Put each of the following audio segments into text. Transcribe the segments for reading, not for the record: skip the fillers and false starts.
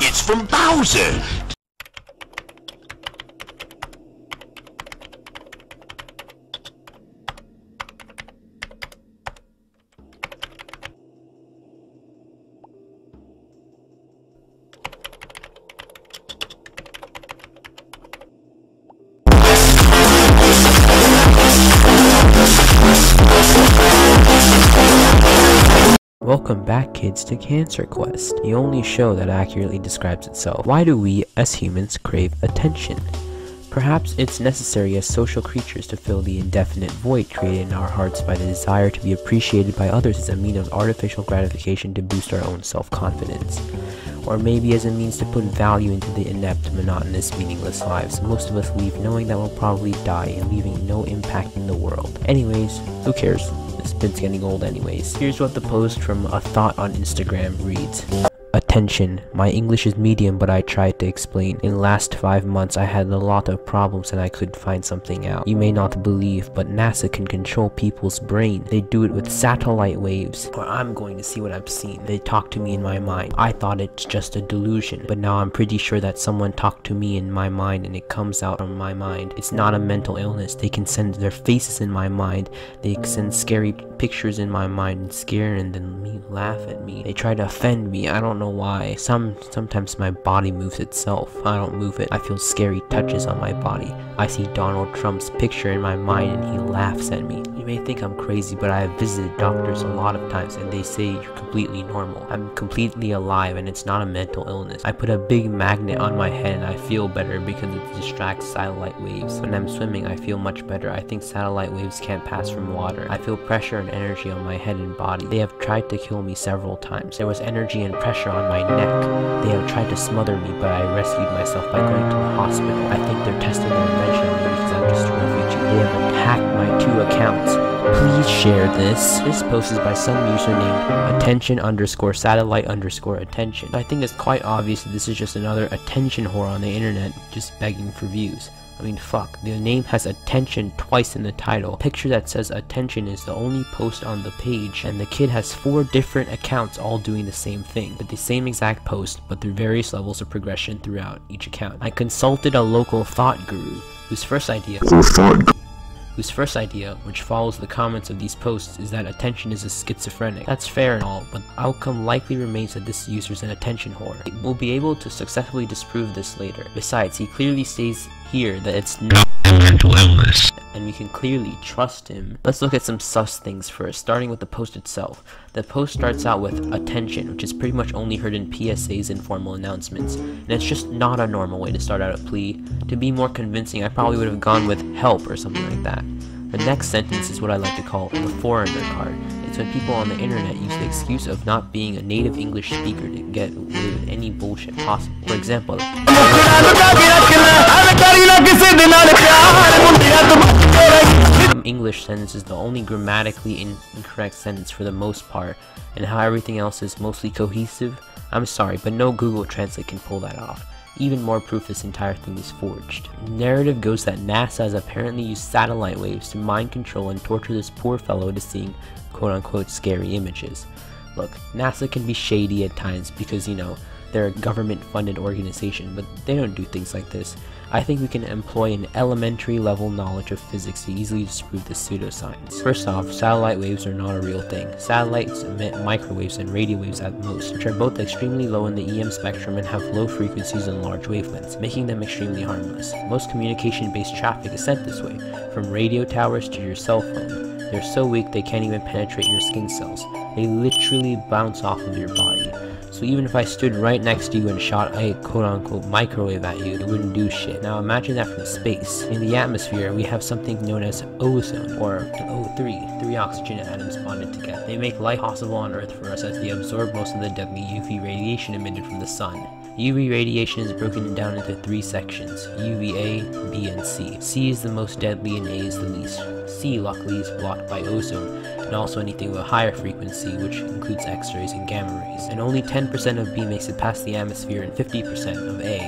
It's from Bowser! Welcome back, kids, to Cancer Quest, the only show that accurately describes itself. Why do we, as humans, crave attention? Perhaps it's necessary as social creatures to fill the indefinite void created in our hearts by the desire to be appreciated by others as a means of artificial gratification to boost our own self-confidence. Or maybe as a means to put value into the inept, monotonous, meaningless lives most of us leave knowing that we'll probably die and leaving no impact in the world. Anyways, who cares? This bit's getting old anyways. Here's what the post from A Thought on Instagram reads. Attention. My English is medium, but I tried to explain. In the last 5 months, I had a lot of problems and I couldn't find something out. You may not believe, but NASA can control people's brain. They do it with satellite waves. Or I'm going to see what I've seen. They talk to me in my mind. I thought it's just a delusion, but now I'm pretty sure that someone talked to me in my mind and it comes out from my mind. It's not a mental illness. They can send their faces in my mind. They send scary pictures in my mind and scare and then laugh at me. They try to offend me. I don't know why. Sometimes my body moves itself. I don't move it. I feel scary touches on my body. I see Donald Trump's picture in my mind and he laughs at me. You may think I'm crazy, but I have visited doctors a lot of times and they say you're completely normal. I'm completely alive and it's not a mental illness. I put a big magnet on my head and I feel better because it distracts satellite waves. When I'm swimming, I feel much better. I think satellite waves can't pass from water. I feel pressure and energy on my head and body. They have tried to kill me several times. There was energy and pressure on my neck. They have tried to smother me, but I rescued myself by going to the hospital. I think they're testing their invention on me because I'm just a refugee. They have attacked my 2 accounts. Please share this. This post is by some user named attention_satellite_attention. I think it's quite obvious that this is just another attention whore on the internet just begging for views. I mean, fuck, the name has attention twice in the title. Picture that says attention is the only post on the page, and the kid has 4 different accounts all doing the same thing, but the same exact post, but through various levels of progression throughout each account. I consulted a local thought guru, whose first idea, which follows the comments of these posts, is that attention is a schizophrenic. That's fair and all, but the outcome likely remains that this user's an attention whore. We'll be able to successfully disprove this later. Besides, he clearly states here that it's not a mental illness, and we can clearly trust him. Let's look at some sus things first, starting with the post itself. The post starts out with attention, which is pretty much only heard in PSAs and formal announcements, and it's just not a normal way to start out a plea. To be more convincing, I probably would have gone with help or something like that. The next sentence is what I like to call the foreigner card. It's when people on the internet use the excuse of not being a native English speaker to get away with any bullshit possible. For example, English sentence is the only grammatically incorrect sentence for the most part, and how everything else is mostly cohesive. I'm sorry, but no Google Translate can pull that off. Even more proof this entire thing is forged. Narrative goes that NASA has apparently used satellite waves to mind control and torture this poor fellow into seeing quote-unquote scary images. Look, NASA can be shady at times because, you know, they're a government-funded organization, but they don't do things like this. I think we can employ an elementary level knowledge of physics to easily disprove this pseudoscience. First off, satellite waves are not a real thing. Satellites emit microwaves and radio waves at most, which are both extremely low in the EM spectrum and have low frequencies and large wavelengths, making them extremely harmless. Most communication-based traffic is sent this way, from radio towers to your cell phone. They're so weak they can't even penetrate your skin cells. They literally bounce off of your body. So even if I stood right next to you and shot a quote-unquote microwave at you, it wouldn't do shit. Now imagine that from space. In the atmosphere, we have something known as ozone, or O3, 3 oxygen atoms bonded together. They make life possible on Earth for us as they absorb most of the deadly UV radiation emitted from the sun. UV radiation is broken down into 3 sections, UVA, B, and C. C is the most deadly and A is the least. C, luckily, is blocked by ozone, and also anything with a higher frequency, which includes X-rays and gamma rays. And only 10% of B makes it past the atmosphere, and 50% of A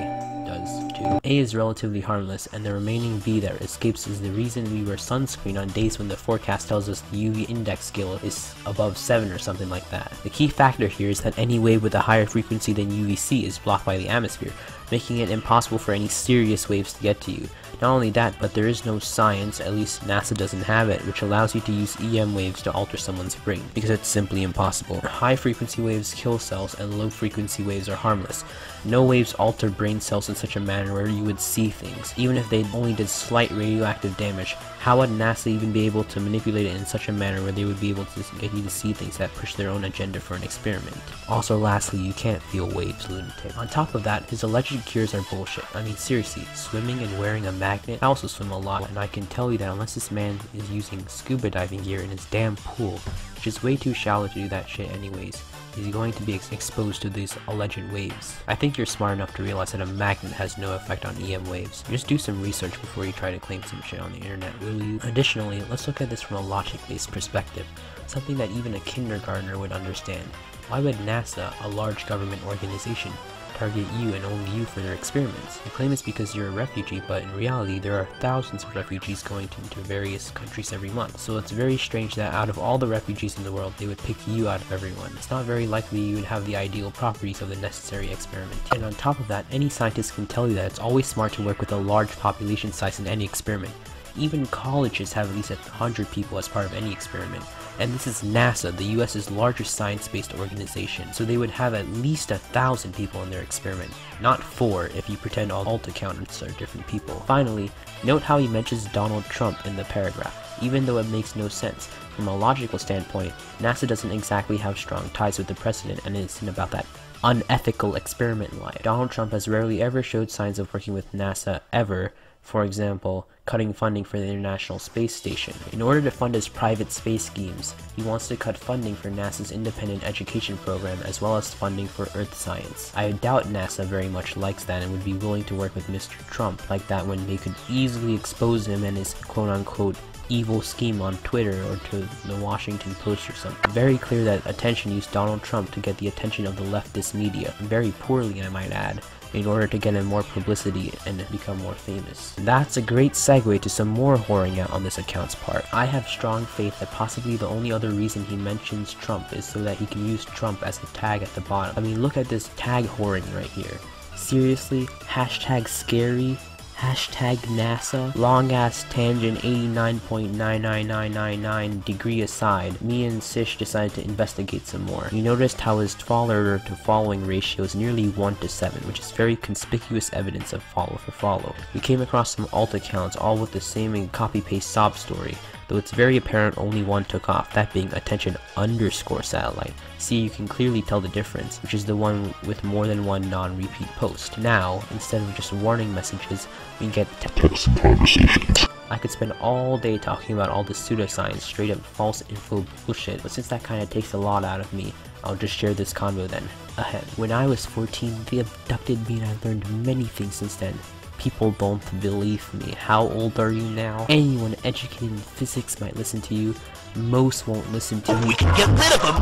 does to. A is relatively harmless, and the remaining B that escapes is the reason we wear sunscreen on days when the forecast tells us the UV index scale is above 7 or something like that. The key factor here is that any wave with a higher frequency than UVC is blocked by the atmosphere, making it impossible for any serious waves to get to you. Not only that, but there is no science, at least NASA doesn't have it, which allows you to use EM waves to alter someone's brain, because it's simply impossible. High frequency waves kill cells, and low frequency waves are harmless. No waves alter brain cells in such a manner where you would see things. Even if they only did slight radioactive damage, how would NASA even be able to manipulate it in such a manner where they would be able to get you to see things that push their own agenda for an experiment? Also, lastly, you can't feel waves, lunatic. On top of that, his alleged cures are bullshit. I mean, seriously, swimming and wearing a magnet? I also swim a lot, and I can tell you that unless this man is using scuba diving gear in his damn pool, which is way too shallow to do that shit anyways, he's going to be exposed to these alleged waves. I think you're smart enough to realize that a magnet has no effect on EM waves. Just do some research before you try to claim some shit on the internet, will you? Additionally, let's look at this from a logic-based perspective, something that even a kindergartner would understand. Why would NASA, a large government organization, target you and only you for their experiments? You claim it's because you're a refugee, but in reality there are thousands of refugees going into various countries every month. So it's very strange that out of all the refugees in the world, they would pick you out of everyone. It's not very likely you would have the ideal properties of the necessary experiment. And on top of that, any scientist can tell you that it's always smart to work with a large population size in any experiment. Even colleges have at least 100 people as part of any experiment. And this is NASA, the US's largest science-based organization, so they would have at least 1,000 people in their experiment, not 4 if you pretend all alt accountants are different people. Finally, note how he mentions Donald Trump in the paragraph, even though it makes no sense. From a logical standpoint, NASA doesn't exactly have strong ties with the president, and it isn't about that unethical experiment lie. Donald Trump has rarely ever showed signs of working with NASA ever. For example, cutting funding for the International Space Station. In order to fund his private space schemes, he wants to cut funding for NASA's independent education program as well as funding for Earth science. I doubt NASA very much likes that and would be willing to work with Mr. Trump like that when they could easily expose him and his quote-unquote evil scheme on Twitter or to the Washington Post or something. Very clear that attention used Donald Trump to get the attention of the leftist media, very poorly I might add, in order to get him more publicity and become more famous. That's a great segue to some more whoring out on this account's part. I have strong faith that possibly the only other reason he mentions Trump is so that he can use Trump as a tag at the bottom. I mean, look at this tag whoring right here. Seriously? Hashtag scary? Hashtag NASA? Long ass tangent 89.99999 degree aside, me and Sish decided to investigate some more. We noticed how his follower to following ratio is nearly 1 to 7, which is very conspicuous evidence of follow for follow. We came across some alt accounts all with the same copy-paste sob story, though it's very apparent only one took off, that being attention_satellite. See, you can clearly tell the difference, which is the one with more than one non-repeat post. Now, instead of just warning messages, we get text conversations. I could spend all day talking about all the pseudoscience, straight up false info bullshit, but since that kinda takes a lot out of me, I'll just share this convo then. Ahead. When I was 14, they abducted me and I learned many things since then. People don't believe me. How old are you now? Anyone educated in physics might listen to you. Most won't listen to me. We can get rid of them!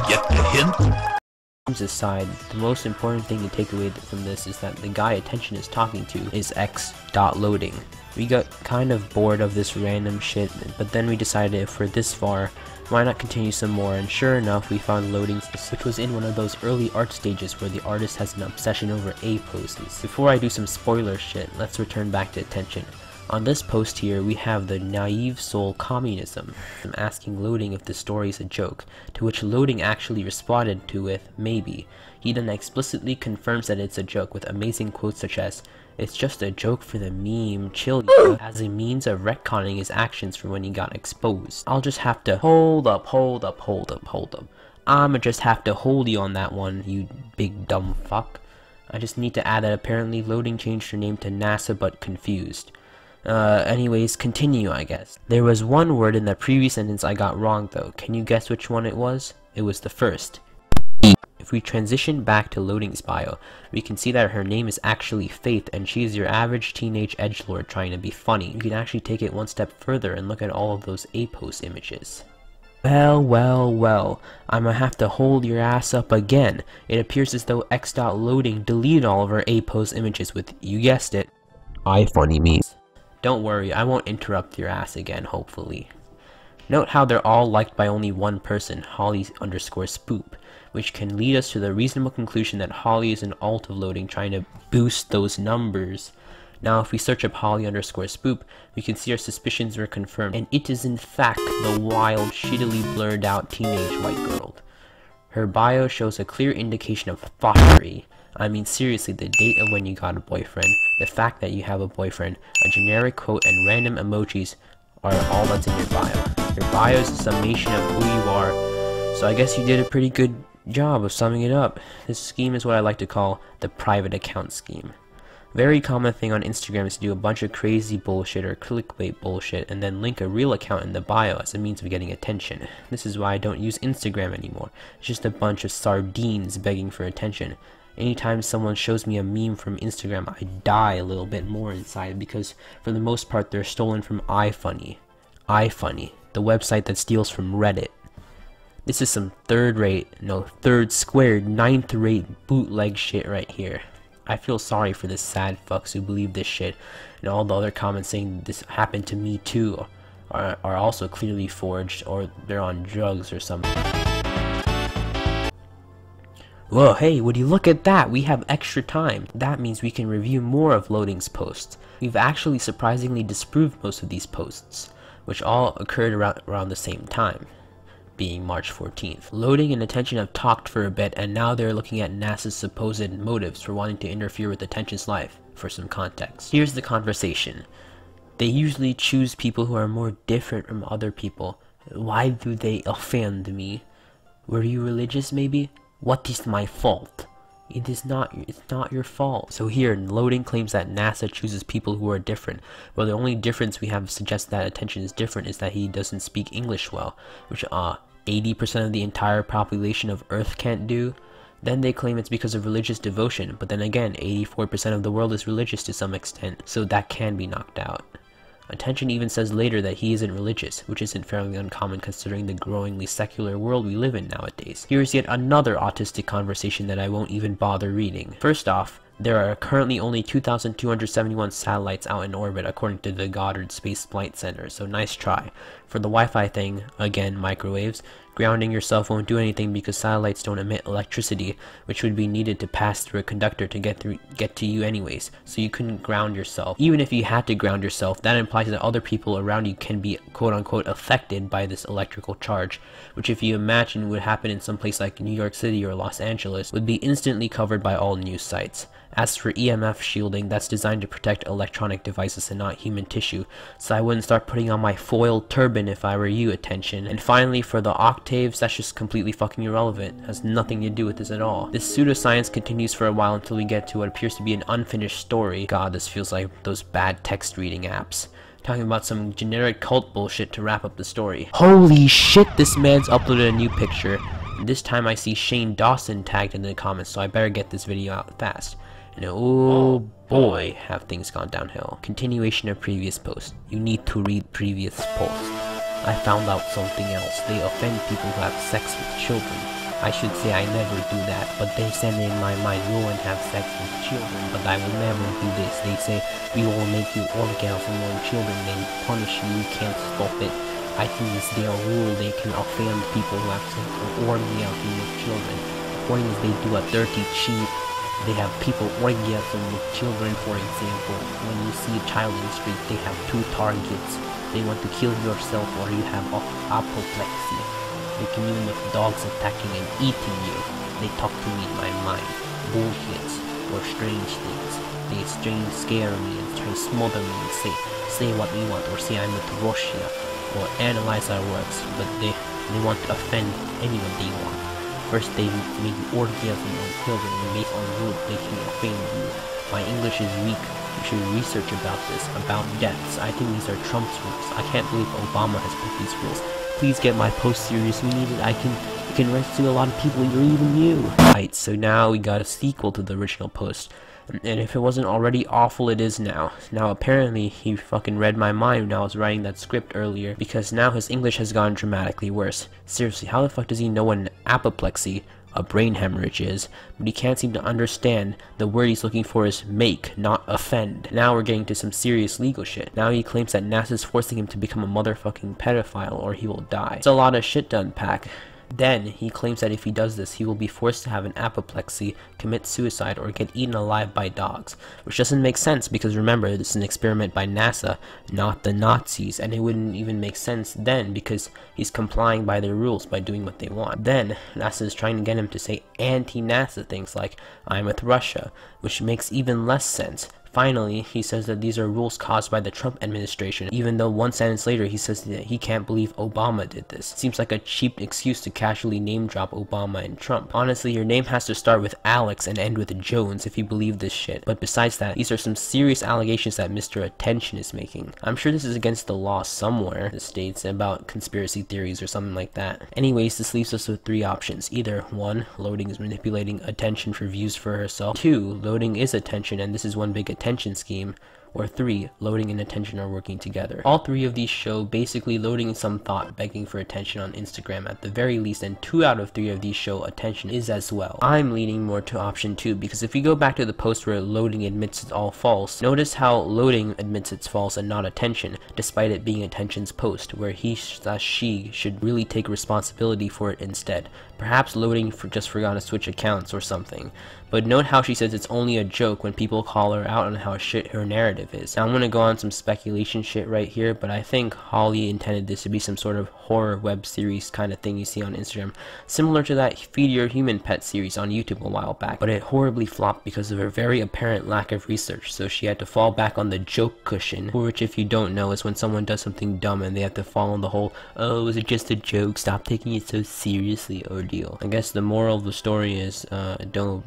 Get the hint? Aside, the most important thing to take away from this is that the guy attention is talking to is x.loading. We got kind of bored of this random shit, but then we decided if we're this far, why not continue some more, and sure enough we found loading, which was in one of those early art stages where the artist has an obsession over A poses. Before I do some spoiler shit, let's return back to attention. On this post here, we have the naive soul communism. I'm asking Loading if the story is a joke, to which Loading actually responded to with, maybe. He then explicitly confirms that it's a joke with amazing quotes such as, "It's just a joke for the meme, chill ya," as a means of retconning his actions from when he got exposed. I'll just have to hold up. I'ma just have to hold you on that one, you big dumb fuck. I just need to add that apparently Loading changed her name to NASA but confused. Anyways, continue I guess. There was one word in the previous sentence I got wrong though. Can you guess which one it was? It was the first. If we transition back to Loading's bio, we can see that her name is actually Faith, and she is your average teenage edgelord trying to be funny. You can actually take it one step further and look at all of those A-post images. Well, well, well, I'ma have to hold your ass up again. It appears as though x.loading deleted all of our A-pose images with, you guessed it, iFunny memes. Don't worry, I won't interrupt your ass again, hopefully. Note how they're all liked by only one person, Holly_spoop, which can lead us to the reasonable conclusion that Holly is an alt of loading trying to boost those numbers. Now if we search up Holly_spoop, we can see our suspicions were confirmed, and it is in fact the wild, shittily blurred out teenage white girl. Her bio shows a clear indication of thottery. I mean seriously, the date of when you got a boyfriend, the fact that you have a boyfriend, a generic quote, and random emojis are all that's in your bio. Your bio is a summation of who you are, so I guess you did a pretty good job of summing it up. This scheme is what I like to call the private account scheme. Very common thing on Instagram is to do a bunch of crazy bullshit or clickbait bullshit and then link a real account in the bio as a means of getting attention. This is why I don't use Instagram anymore. It's just a bunch of sardines begging for attention. Anytime someone shows me a meme from Instagram, I die a little bit more inside because for the most part they're stolen from iFunny. iFunny, the website that steals from Reddit. This is some third squared, ninth rate bootleg shit right here. I feel sorry for the sad fucks who believe this shit, and all the other comments saying this happened to me too are also clearly forged, or they're on drugs or something. Whoa, hey, would you look at that? We have extra time. That means we can review more of Loading's posts. We've actually surprisingly disproved most of these posts, which all occurred around the same time, being March 14th. Loading and Attention have talked for a bit, and now they're looking at NASA's supposed motives for wanting to interfere with Attention's life. For some context, here's the conversation. They usually choose people who are more different from other people. Why do they offend me? Were you religious maybe? What is my fault? It's not your fault. So here, Loading claims that NASA chooses people who are different. Well, the only difference we have suggests that Attention is different is that he doesn't speak English well, which 80% of the entire population of Earth can't do. Then they claim it's because of religious devotion, but then again, 84% of the world is religious to some extent, so that can be knocked out. Attention even says later that he isn't religious, which isn't fairly uncommon considering the growingly secular world we live in nowadays. Here's yet another autistic conversation that I won't even bother reading. First off, there are currently only 2,271 satellites out in orbit according to the Goddard Space Flight Center, so nice try. For the Wi-Fi thing, again, microwaves, grounding yourself won't do anything because satellites don't emit electricity, which would be needed to pass through a conductor to get to you anyways, so you couldn't ground yourself. Even if you had to ground yourself, that implies that other people around you can be quote-unquote affected by this electrical charge, which if you imagine would happen in some place like New York City or Los Angeles, would be instantly covered by all news sites. As for EMF shielding, that's designed to protect electronic devices and not human tissue, so I wouldn't start putting on my foil turban if I were you, Attention. And finally, for the octaves, that's just completely fucking irrelevant. Has nothing to do with this at all. This pseudoscience continues for a while until we get to what appears to be an unfinished story. God, this feels like those bad text reading apps. Talking about some generic cult bullshit to wrap up the story. Holy shit, this man's uploaded a new picture. And this time I see Shane Dawson tagged in the comments, so I better get this video out fast. And oh boy, have things gone downhill. Continuation of previous post. You need to read previous post. I found out something else. They offend people who have sex with children. I should say I never do that, but they send in my mind, go and have sex with children, but I will never do this. They say, we will make you orgasm on children, then punish you, you can't stop it. I think it's their rule, they can offend people who have sex or orgasm with children. The point is they do a dirty cheat. They have people orgasm with children, for example. When you see a child in the street, they have two targets. They want to kill yourself or you have apoplexy. They commune with dogs attacking and eating you. They talk to me in my mind. Bullshits or strange things. They scare me and try to smother me and say what we want, or say I'm with Russia, or analyze our works, but they want to offend anyone they want. First they make you orgasm on children, and based on rules they can offend you. My English is weak. You should research about this, about deaths. I think these are Trump's rules. I can't believe Obama has put these rules. please get my post serious. We need it. It can rescue a lot of people. You're even you. Right, so now we got a sequel to the original post. And if it wasn't already awful, it is now. Now apparently he fucking read my mind when I was writing that script earlier, because now his English has gone dramatically worse. Seriously, how the fuck does he know what an apoplexy, a brain hemorrhage, is, but he can't seem to understand the word he's looking for is make, not offend. Now we're getting to some serious legal shit. Now he claims that NASA's forcing him to become a motherfucking pedophile or he will die. It's a lot of shit to unpack. Then, he claims that if he does this, he will be forced to have an apoplexy, commit suicide, or get eaten alive by dogs. Which doesn't make sense, because remember, this is an experiment by NASA, not the Nazis, and it wouldn't even make sense then, because he's complying by their rules by doing what they want. Then, NASA is trying to get him to say anti-NASA things like, I'm with Russia, which makes even less sense. Finally, he says that these are rules caused by the Trump administration, even though one sentence later he says that he can't believe Obama did this. Seems like a cheap excuse to casually name drop Obama and Trump. Honestly, your name has to start with Alex and end with Jones if you believe this shit. But besides that, these are some serious allegations that Mr. Attention is making. I'm sure this is against the law somewhere, the states, about conspiracy theories or something like that. Anyways, this leaves us with three options. Either 1. Loading is manipulating attention for views for herself. 2. Loading is attention and this is one big attention scheme. Or 3. Loading and attention are working together. All three of these show basically loading some thought begging for attention on Instagram at the very least, and 2 out of 3 of these show attention is as well. I'm leaning more to option 2 because if we go back to the post where loading admits it's all false, notice how loading admits it's false and not attention, despite it being attention's post, where he/she should really take responsibility for it instead. Perhaps loading just forgot to switch accounts or something. But note how she says it's only a joke when people call her out on how shit her narrative is. Now I'm gonna go on some speculation shit right here, but I think Holly intended this to be some sort of horror web series kind of thing you see on Instagram, similar to that Feed Your Human Pet series on YouTube a while back, but it horribly flopped because of her very apparent lack of research, so she had to fall back on the joke cushion, which if you don't know is when someone does something dumb and they have to fall on the whole, oh, is it just a joke, stop taking it so seriously ordeal. I guess the moral of the story is, don't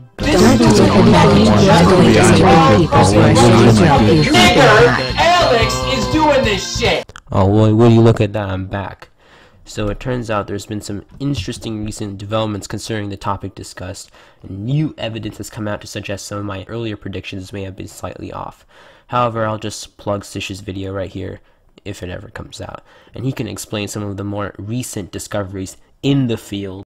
Alex is doing this shit! Oh, well, will you look at that? I'm back. So it turns out there's been some interesting recent developments concerning the topic discussed, and new evidence has come out to suggest some of my earlier predictions may have been slightly off. However, I'll just plug Stish's video right here, if it ever comes out, and he can explain some of the more recent discoveries in the field